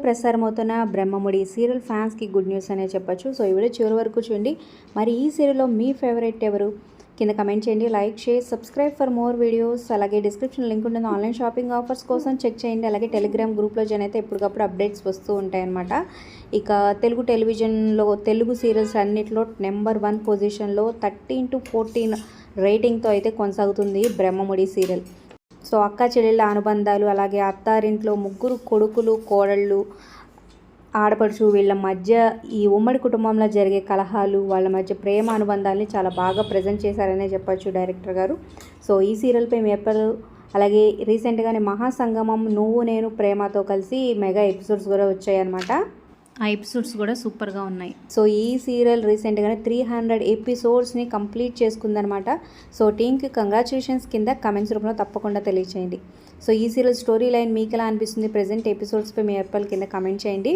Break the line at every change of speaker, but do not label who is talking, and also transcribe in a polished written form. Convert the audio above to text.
ప్రసారమవుతున్న Brahmamudi serial ఫ్యాన్స్కి good news అనే చెప్పొచ్చు. సో ఈ వీడియో చివరి వరకు చూడండి. మరి ఈ సీరియల్లో మీ ఫేవరెట్ ఎవరు కింద కమెంట్ చేయండి. Like, share, subscribe for more videos. అలాగే డిస్క్రిప్షన్ లింక్ ఉంటుంది. ఆన్లైన్ షాపింగ్ ఆఫర్స్ కోసం చెక్ చేయండి. అలాగే టెలిగ్రామ్ గ్రూప్లో జాయిన్ అయితే ఎప్పటికప్పుడు అప్డేట్స్ వస్తూ ఉంటాయన్నమాట. ఇక తెలుగు టెలివిజన్లో తెలుగు సీరియల్స్ అన్నిట్లో నెంబర్ 1 పొజిషన్లో 13/14 రేటింగ్తో అయితే కొనసాగుతుంది బ్రహ్మముడి సీరియల్. సో అక్క చెల్లెళ్ళ అనుబంధాలు, అలాగే అత్తారింట్లో ముగ్గురు కొడుకులు, కోడళ్ళు, ఆడపడుచు వీళ్ళ మధ్య ఈ ఉమ్మడి కుటుంబంలో జరిగే కలహాలు, వాళ్ళ మధ్య ప్రేమ అనుబంధాలని చాలా బాగా ప్రజెంట్ చేశారనే చెప్పొచ్చు డైరెక్టర్ గారు. సో ఈ సీరియల్పై మేపలు అలాగే రీసెంట్గానే మహాసంగమం, నువ్వు నేను ప్రేమతో కలిసి మెగా ఎపిసోడ్స్ కూడా వచ్చాయన్నమాట. ఆ ఎపిసోడ్స్ కూడా సూపర్గా ఉన్నాయి. సో ఈ సీరియల్ రీసెంట్గానే 300 ఎపిసోడ్స్ని కంప్లీట్ చేసుకుందనమాట. సో టీమ్కి కంగ్రాచులేషన్స్ కింద కమెంట్స్ రూపంలో తప్పకుండా తెలియచేయండి. సో ఈ సీరియల్ స్టోరీ లైన్ మీకు ఎలా అనిపిస్తుంది, ప్రెజెంట్ ఎపిసోడ్స్పై మీ అప్పల్ కింద కమెంట్ చేయండి.